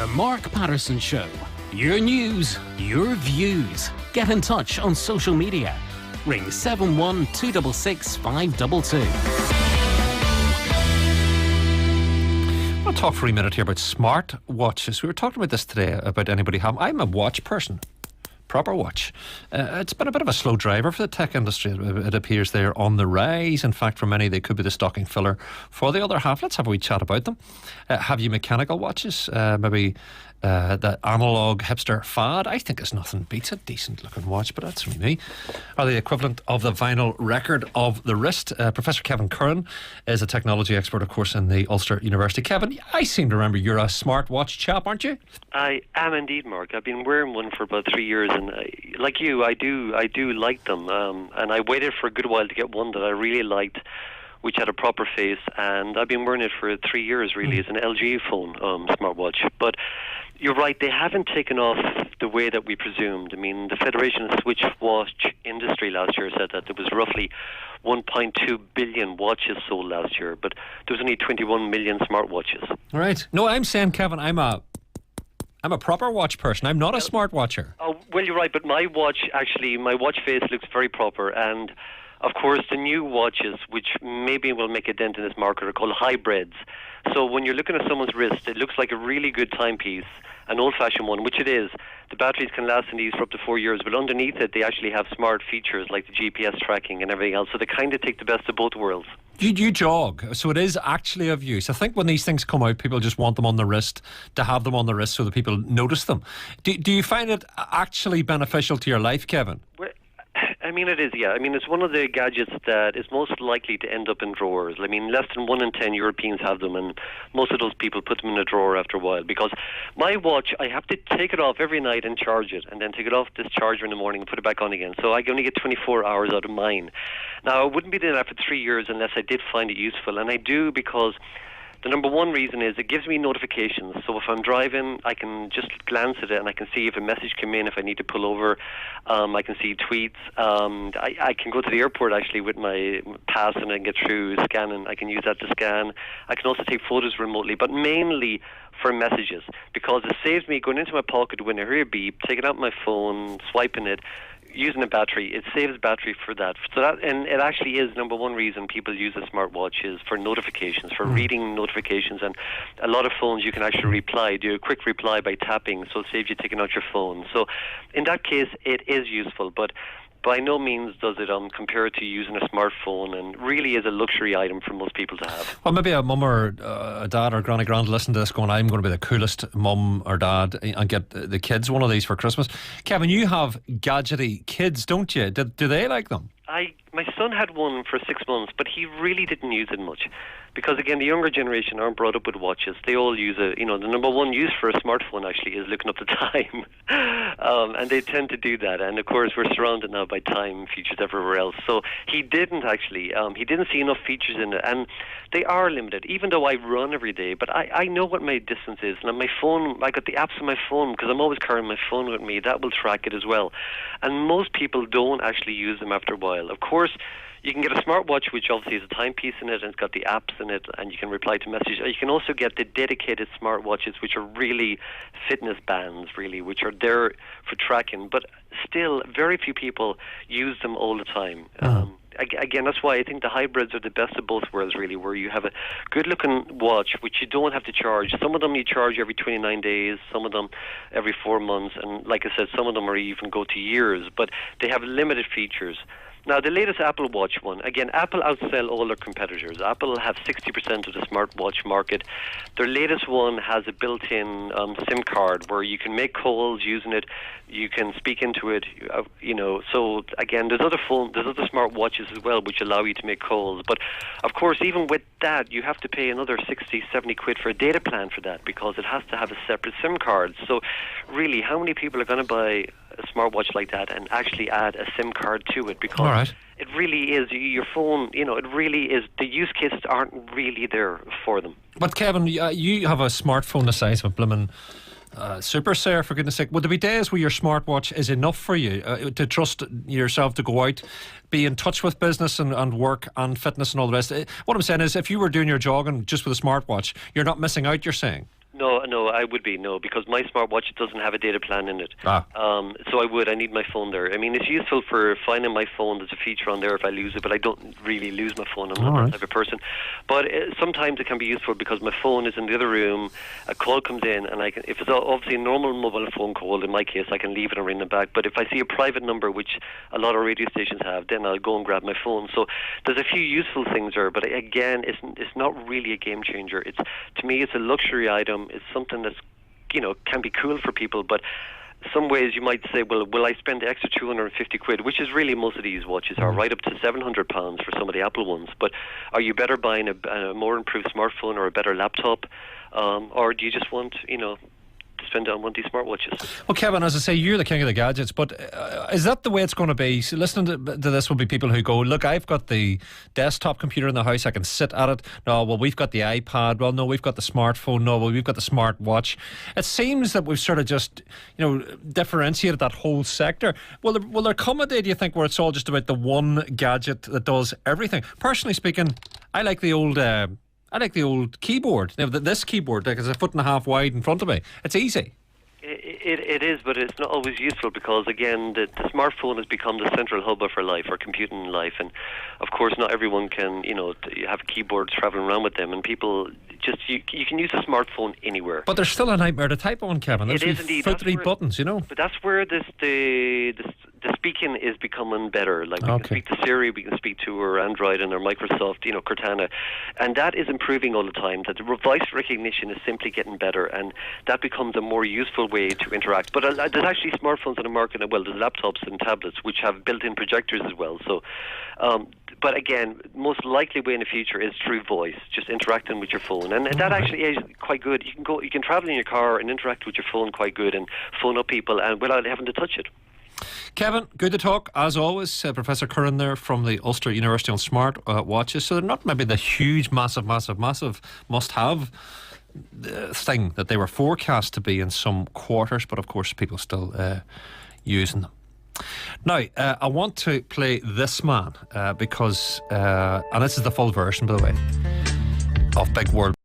The Mark Patterson Show. Your news, your views. Get in touch on social media. Ring 71266 522. I'll talk for a minute here about smartwatches. We were talking about this today, about anybody having... I'm a watch person. Proper watch. It's been a bit of a slow driver for the tech industry. It appears they're on the rise. In fact, for many, they could be the stocking filler for the other half. Let's have a wee chat about them. Have you mechanical watches? Maybe the analogue hipster fad? I think there's nothing beats a decent looking watch, but that's really me. Are the equivalent of the vinyl record of the wrist? Professor Kevin Curran is a technology expert, of course, in the Ulster University. Kevin, I seem to remember you're a smartwatch chap, aren't you? I am indeed, Mark. I've been wearing one for about 3 years, and like you, I do like them. And I waited for a good while to get one that I really liked, which had a proper face, and I've been wearing it for 3 years, really. It's an LG phone, smartwatch. But you're right, they haven't taken off the way that we presumed. I mean, the Federation of the Switch Watch Industry last year said that there was roughly 1.2 billion watches sold last year, but there was only 21 million smartwatches. Right. No, I'm saying, Kevin, I'm a proper watch person. I'm not a smartwatcher. Oh, well, you're right, but my watch face looks very proper, and of course, the new watches, which maybe will make a dent in this market, are called hybrids. So when you're looking at someone's wrist, it looks like a really good timepiece, an old-fashioned one, which it is. The batteries can last in these for up to 4 years, but underneath it, they actually have smart features like the GPS tracking and everything else. So they kind of take the best of both worlds. You jog, so it is actually of use. I think when these things come out, people just want them on the wrist, to have them on the wrist so that people notice them. Do you find it actually beneficial to your life, Kevin? Well, I mean, it is, yeah. I mean, it's one of the gadgets that is most likely to end up in drawers. I mean, less than 1 in 10 Europeans have them, and most of those people put them in a drawer after a while. Because my watch, I have to take it off every night and charge it, and then take it off this charger in the morning and put it back on again. So I only get 24 hours out of mine. Now, I wouldn't be doing that for 3 years unless I did find it useful, and I do, because the number one reason is it gives me notifications. So if I'm driving, I can just glance at it and I can see if a message came in, if I need to pull over. I can see tweets. I can go to the airport actually with my pass and I can get through scanning. I can use that to scan. I can also take photos remotely, but mainly for messages, because it saves me going into my pocket when I hear a beep, taking out my phone, swiping it, using a battery. It saves battery for that. So that, and it actually is number one reason people use a smartwatch is for notifications, for reading notifications. And a lot of phones you can actually do a quick reply by tapping, so it saves you taking out your phone. So in that case, it is useful, but by no means does it compare to using a smartphone, and really is a luxury item for most people to have. Well, maybe a mum or a dad or granny grand listen to this going, I'm going to be the coolest mum or dad and get the kids one of these for Christmas. Kevin, you have gadgety kids, don't you? Do they like them? My son had one for 6 months, but he really didn't use it much. Because again, the younger generation aren't brought up with watches. They all use the number one use for a smartphone actually is looking up the time. And they tend to do that. And of course, we're surrounded now by time features everywhere else. So he didn't see enough features in it. And they are limited, even though I run every day. But I know what my distance is. And on my phone, I got the apps on my phone because I'm always carrying my phone with me. That will track it as well. And most people don't actually use them after a while. Of course, you can get a smartwatch which obviously has a timepiece in it and it's got the apps in it and you can reply to messages. You can also get the dedicated smartwatches which are really fitness bands, really, which are there for tracking. But still, very few people use them all the time. Again, that's why I think the hybrids are the best of both worlds, really, where you have a good-looking watch which you don't have to charge. Some of them you charge every 29 days, some of them every 4 months, and like I said, some of them are even go to years, but they have limited features. Now, the latest Apple Watch one, again, Apple outsell all their competitors. Apple have 60% of the smartwatch market. Their latest one has a built-in SIM card where you can make calls using it, you can speak into it, So, again, there's other smartwatches as well which allow you to make calls. But, of course, even with that, you have to pay another 60, 70 quid for a data plan for that because it has to have a separate SIM card. So, really, how many people are going to buy a smartwatch like that and actually add a SIM card to it? Because it really is your phone, it really is, the use cases aren't really there for them. But Kevin, you have a smartphone the size of a blooming Super Sare, for goodness sake. Would there be days where your smartwatch is enough for you to trust yourself to go out, be in touch with business and work and fitness and all the rest? What I'm saying is, if you were doing your jogging just with a smartwatch, you're not missing out, you're saying? No, I would be, because my smartwatch doesn't have a data plan in it. Ah. So I need my phone there. I mean, it's useful for finding my phone. There's a feature on there if I lose it, but I don't really lose my phone. I'm not that type of person. But sometimes it can be useful because my phone is in the other room, a call comes in, and if it's obviously a normal mobile phone call, in my case, I can leave it and ring them back. But if I see a private number, which a lot of radio stations have, then I'll go and grab my phone. So there's a few useful things there, but again, it's not really a game changer. To me, it's a luxury item. It's something that's, can be cool for people, but some ways you might say, well, will I spend the extra 250 quid, which is really most of these watches are, right up to £700 for some of the Apple ones, but are you better buying a more improved smartphone or a better laptop, or do you just want, to spend on one of these smartwatches? Well, Kevin, as I say, you're the king of the gadgets, but is that the way it's going to be? So listening to this will be people who go, look, I've got the desktop computer in the house, I can sit at it. No, well, we've got the iPad. Well, no, we've got the smartphone. No, well, we've got the smartwatch. It seems that we've sort of just, differentiated that whole sector. Will there come a day, do you think, where it's all just about the one gadget that does everything? Personally speaking, I like the old keyboard. Now, this keyboard, like, is a 1.5 wide in front of me. It's easy. It is, but it's not always useful because, again, the smartphone has become the central hub of our life, our computing life, and of course not everyone can, have a keyboard traveling around with them, and people just, you can use a smartphone anywhere. But there's still a nightmare to type on, Kevin. There's it is indeed. 3 buttons, But that's where the speaking is becoming better. Like, we can speak to Siri, we can speak to our Android and our Microsoft, Cortana, and that is improving all the time. That the voice recognition is simply getting better, and that becomes a more useful way to interact. But there's actually smartphones on the market as well. There's laptops and tablets which have built-in projectors as well. So, but again, most likely way in the future is through voice, just interacting with your phone, and that actually is quite good. You can travel in your car and interact with your phone quite good, and phone up people, and without having to touch it. Kevin, good to talk as always. Professor Curran there from the Ulster University on smart watches. So they're not maybe the huge, massive must-have thing that they were forecast to be in some quarters, but of course people still using them. Now, I want to play this man because, and this is the full version, by the way, of Big World